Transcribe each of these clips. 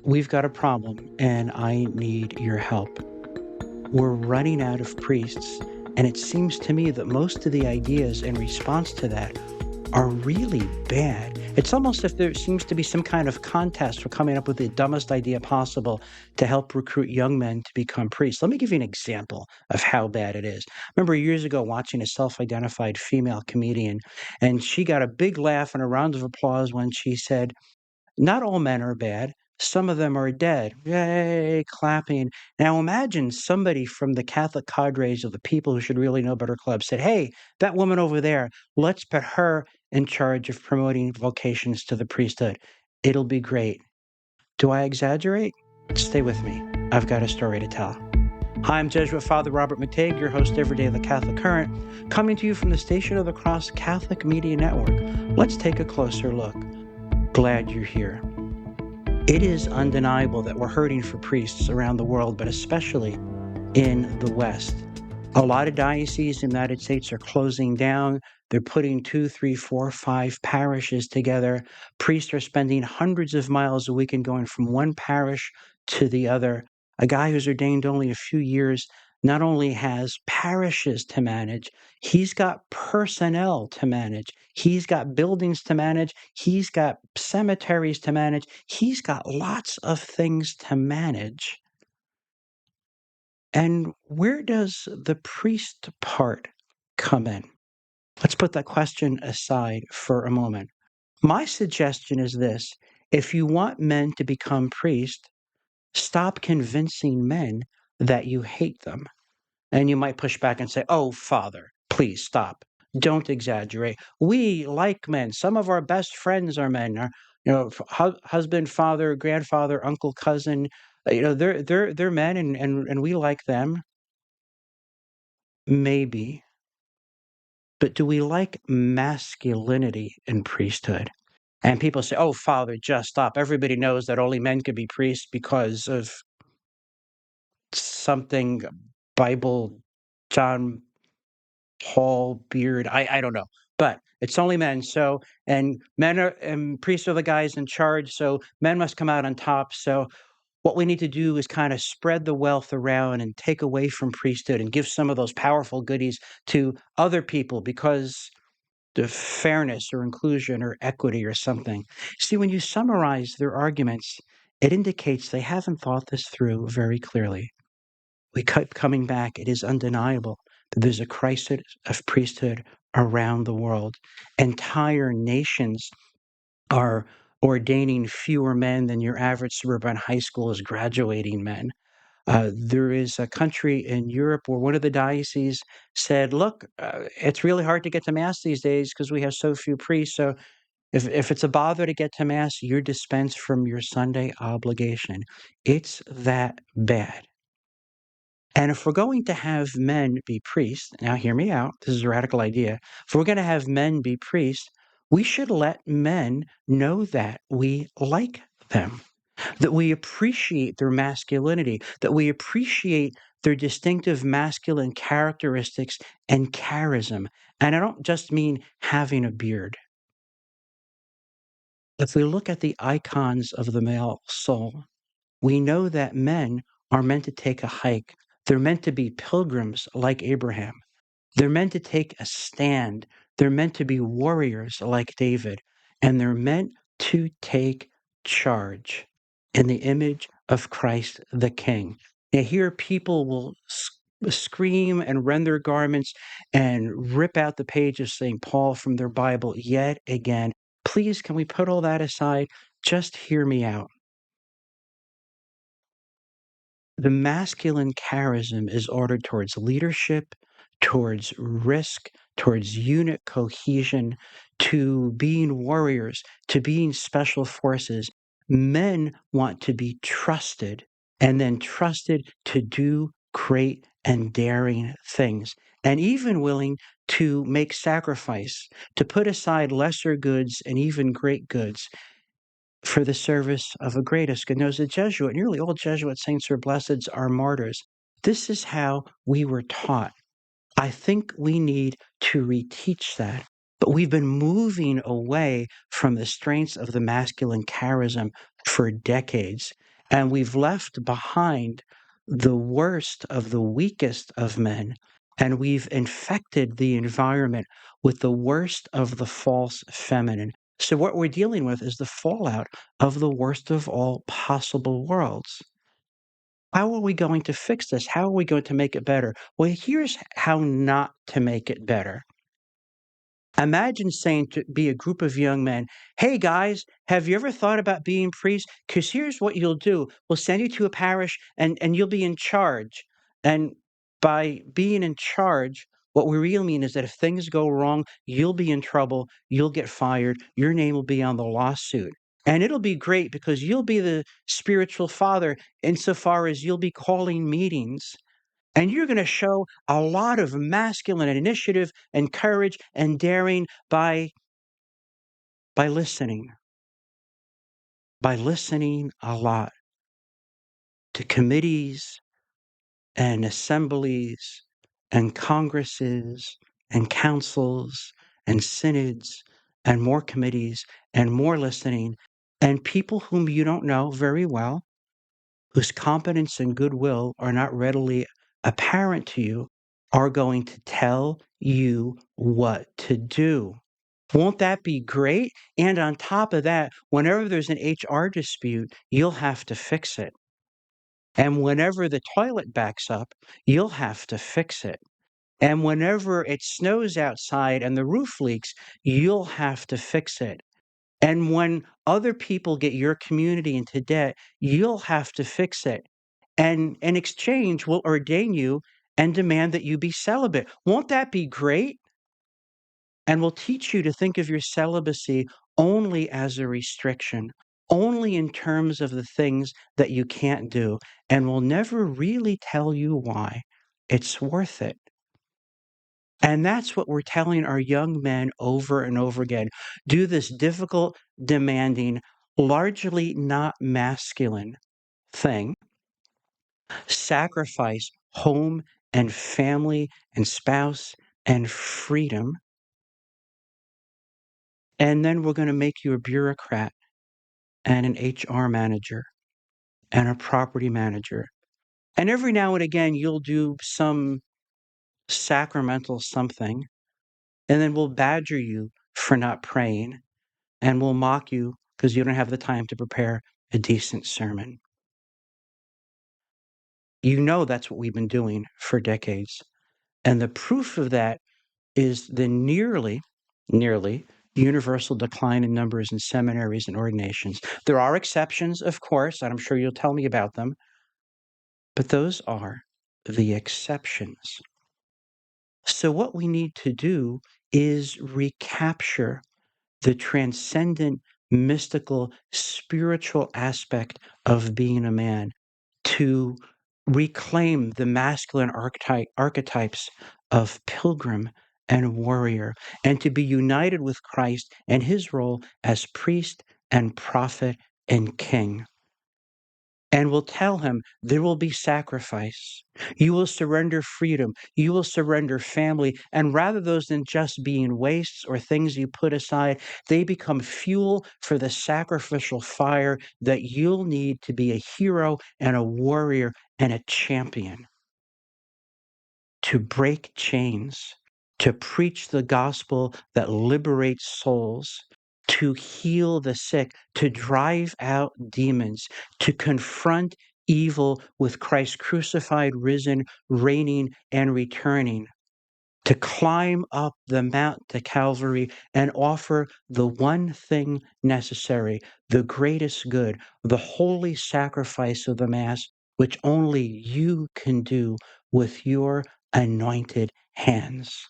We've got a problem, and I need your help. We're running out of priests, and it seems to me that most of the ideas in response to that are really bad. It's almost as if there seems to be some kind of contest for coming up with the dumbest idea possible to help recruit young men to become priests. Let me give you an example of how bad it is. I remember years ago watching a self-identified female comedian, and she got a big laugh and a round of applause when she said, "Not all men are bad. Some of them are dead." Yay, clapping. Now imagine somebody from the Catholic cadres of the People Who Should Really Know Better Club said, "Hey, that woman over there, let's put her in charge of promoting vocations to the priesthood. It'll be great." Do I exaggerate? Stay with me. I've got a story to tell. Hi, I'm Jesuit Father Robert McTeigue, your host every day of the Catholic Current, coming to you from the Station of the Cross Catholic Media Network. Let's take a closer look. Glad you're here. It is undeniable that we're hurting for priests around the world, but especially in the West. A lot of dioceses in the United States are closing down. They're putting 2, 3, 4, 5 parishes together. Priests are spending hundreds of miles a week and going from one parish to the other. A guy who's ordained only a few years not only has parishes to manage, he's got personnel to manage. He's got buildings to manage. He's got cemeteries to manage. He's got lots of things to manage. And where does the priest part come in? Let's put that question aside for a moment. My suggestion is this: if you want men to become priests, stop convincing men that you hate them. And you might push back and say, "Oh, Father, please stop. Don't exaggerate. We like men. Some of our best friends are men. Our, husband, father, grandfather, uncle, cousin. They're men, and we like them." Maybe. But do we like masculinity in priesthood? And people say, "Oh, Father, just stop. Everybody knows that only men can be priests because of something Bible, John Paul beard." I don't know. But it's only men. So, and men are, and priests are the guys in charge. So men must come out on top. So what we need to do is kind of spread the wealth around and take away from priesthood and give some of those powerful goodies to other people because of fairness or inclusion or equity or something. See, when you summarize their arguments, it indicates they haven't thought this through very clearly. We keep coming back. It is undeniable that there's a crisis of priesthood around the world. Entire nations are ordaining fewer men than your average suburban high school is graduating men. There is a country in Europe where one of the dioceses said, "Look, it's really hard to get to Mass these days because we have so few priests. So if it's a bother to get to Mass, you're dispensed from your Sunday obligation." It's that bad. And if we're going to have men be priests, now hear me out, this is a radical idea. If we're going to have men be priests, we should let men know that we like them, that we appreciate their masculinity, that we appreciate their distinctive masculine characteristics and charism. And I don't just mean having a beard. If we look at the icons of the male soul, we know that men are meant to take a hike. They're meant to be pilgrims like Abraham. They're meant to take a stand. They're meant to be warriors like David. And they're meant to take charge in the image of Christ the King. Now, here people will scream and rend their garments and rip out the page of St. Paul from their Bible yet again. Please, can we put all that aside? Just hear me out. The masculine charism is ordered towards leadership, towards risk, towards unit cohesion, to being warriors, to being special forces. Men want to be trusted and then trusted to do great and daring things, and even willing to make sacrifice, to put aside lesser goods and even great goods for the service of a greatest good. Now, as a Jesuit, nearly all Jesuit saints or blesseds are martyrs. This is how we were taught. I think we need to reteach that. But we've been moving away from the strengths of the masculine charism for decades. And we've left behind the worst of the weakest of men, and we've infected the environment with the worst of the false feminine. So what we're dealing with is the fallout of the worst of all possible worlds. How are we going to fix this? How are we going to make it better? Well, here's how not to make it better. Imagine saying to be a group of young men, "Hey guys, have you ever thought about being priests? Because here's what you'll do. We'll send you to a parish and you'll be in charge. And by being in charge, what we really mean is that if things go wrong, you'll be in trouble, you'll get fired, your name will be on the lawsuit. And it'll be great because you'll be the spiritual father insofar as you'll be calling meetings and you're going to show a lot of masculine initiative and courage and daring by listening, by listening a lot to committees and assemblies and congresses and councils and synods and more committees and more listening and people whom you don't know very well, whose competence and goodwill are not readily apparent to you, are going to tell you what to do. Won't that be great? And on top of that, whenever there's an HR dispute, you'll have to fix it. And whenever the toilet backs up, you'll have to fix it. And whenever it snows outside and the roof leaks, you'll have to fix it. And when other people get your community into debt, you'll have to fix it. And in exchange, we'll ordain you and demand that you be celibate. Won't that be great? And we'll teach you to think of your celibacy only as a restriction, only in terms of the things that you can't do. And we'll never really tell you why it's worth it. And that's what we're telling our young men over and over again. Do this difficult, demanding, largely not masculine thing. Sacrifice home and family and spouse and freedom. And then we're going to make you a bureaucrat and an HR manager and a property manager. And every now and again, you'll do some sacramental something, and then we'll badger you for not praying, and we'll mock you because you don't have the time to prepare a decent sermon. You know that's what we've been doing for decades. And the proof of that is the nearly universal decline in numbers in seminaries and ordinations. There are exceptions, of course, and I'm sure you'll tell me about them, but those are the exceptions. So what we need to do is recapture the transcendent, mystical, spiritual aspect of being a man, to reclaim the masculine archetypes of pilgrim and warrior, and to be united with Christ and his role as priest and prophet and king. And will tell him there will be sacrifice. You will surrender freedom. You will surrender family. And rather those than just being wastes or things you put aside, they become fuel for the sacrificial fire that you'll need to be a hero and a warrior and a champion, to break chains, to preach the gospel that liberates souls, to heal the sick, to drive out demons, to confront evil with Christ crucified, risen, reigning, and returning, to climb up the mount to Calvary and offer the one thing necessary, the greatest good, the holy sacrifice of the Mass, which only you can do with your anointed hands.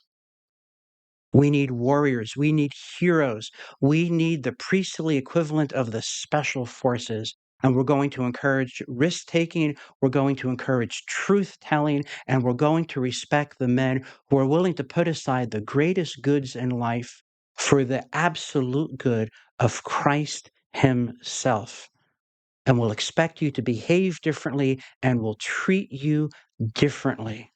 We need warriors. We need heroes. We need the priestly equivalent of the special forces. And we're going to encourage risk taking. We're going to encourage truth telling. And we're going to respect the men who are willing to put aside the greatest goods in life for the absolute good of Christ Himself. And we'll expect you to behave differently and will treat you differently.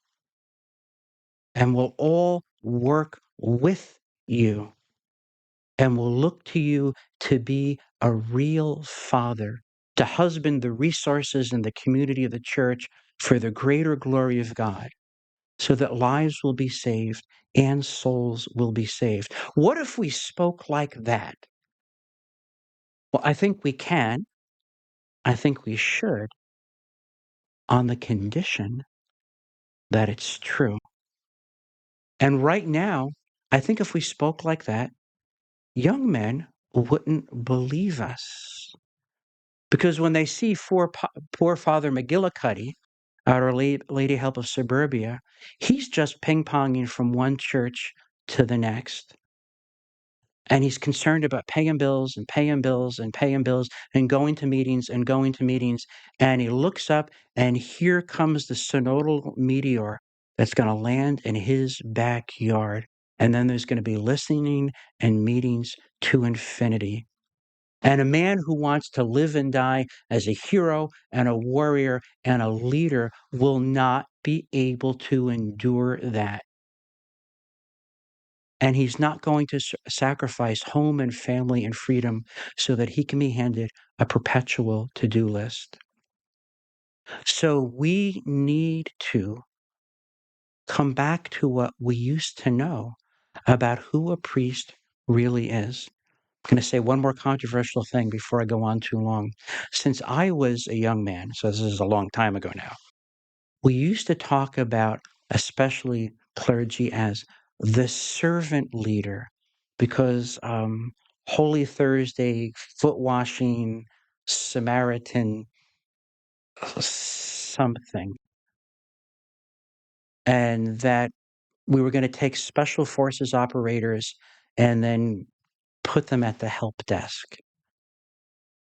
And we'll all work with you, and will look to you to be a real father to husband the resources in the community of the church for the greater glory of God, so that lives will be saved and souls will be saved. What if we spoke like that? Well, I think we can. I think we should, on the condition that it's true. And right now, I think if we spoke like that, young men wouldn't believe us. Because when they see poor Father McGillicuddy, Our Lady Help of Suburbia, he's just ping-ponging from one church to the next. And he's concerned about paying bills and paying bills and paying bills and going to meetings and going to meetings. And he looks up, and here comes the synodal meteor that's going to land in his backyard. And then there's going to be listening and meetings to infinity. And a man who wants to live and die as a hero and a warrior and a leader will not be able to endure that. And he's not going to sacrifice home and family and freedom so that he can be handed a perpetual to-do list. So we need to come back to what we used to know about who a priest really is. I'm going to say one more controversial thing before I go on too long. Since I was a young man, so this is a long time ago now, we used to talk about, especially clergy, as the servant leader, because Holy Thursday, foot washing, Samaritan, something, and that we were going to take special forces operators and then put them at the help desk.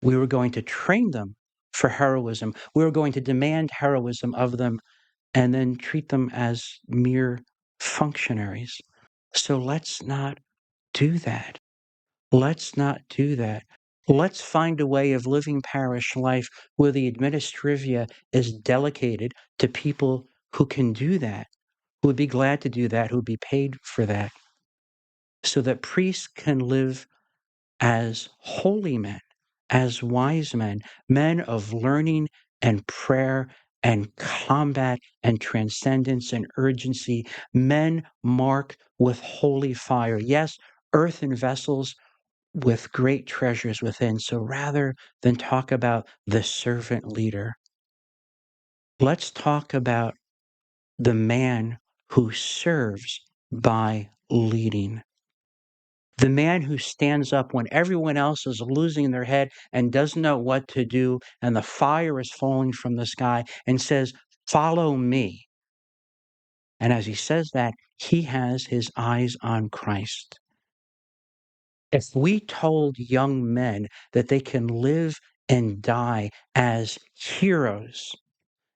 We were going to train them for heroism. We were going to demand heroism of them and then treat them as mere functionaries. So let's not do that. Let's not do that. Let's find a way of living parish life where the administrivia is delegated to people who can do that, who would be glad to do that, who would be paid for that, so that priests can live as holy men, as wise men, men of learning and prayer and combat and transcendence and urgency, men marked with holy fire. Yes, earthen vessels with great treasures within. So rather than talk about the servant leader, let's talk about the man who serves by leading. The man who stands up when everyone else is losing their head and doesn't know what to do, and the fire is falling from the sky, and says, "Follow me." And as he says that, he has his eyes on Christ. If we told young men that they can live and die as heroes,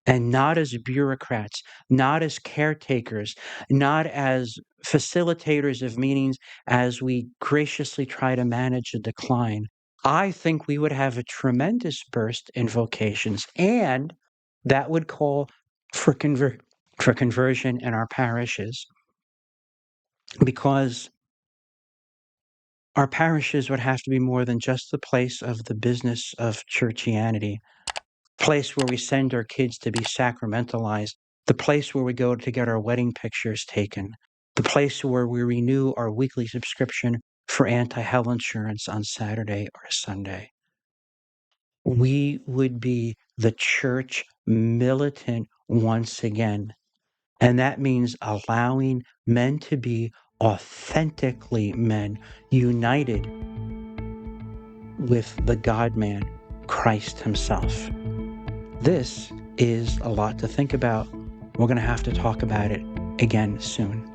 and not as bureaucrats, not as caretakers, not as facilitators of meetings as we graciously try to manage a decline, I think we would have a tremendous burst in vocations, and that would call for conversion in our parishes, because our parishes would have to be more than just the place of the business of churchianity, place where we send our kids to be sacramentalized, the place where we go to get our wedding pictures taken, the place where we renew our weekly subscription for anti-health insurance on Saturday or Sunday. We would be the church militant once again. And that means allowing men to be authentically men, united with the God-man, Christ himself. This is a lot to think about. We're going to have to talk about it again soon.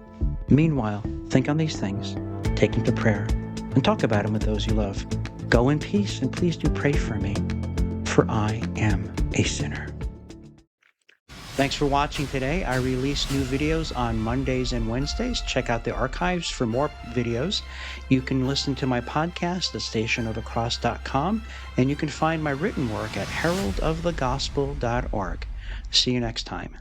Meanwhile, think on these things, take them to prayer, and talk about them with those you love. Go in peace, and please do pray for me, for I am a sinner. Thanks for watching today. I release new videos on Mondays and Wednesdays. Check out the archives for more videos. You can listen to my podcast at stationofthecross.com, and you can find my written work at heraldofthegospel.org. See you next time.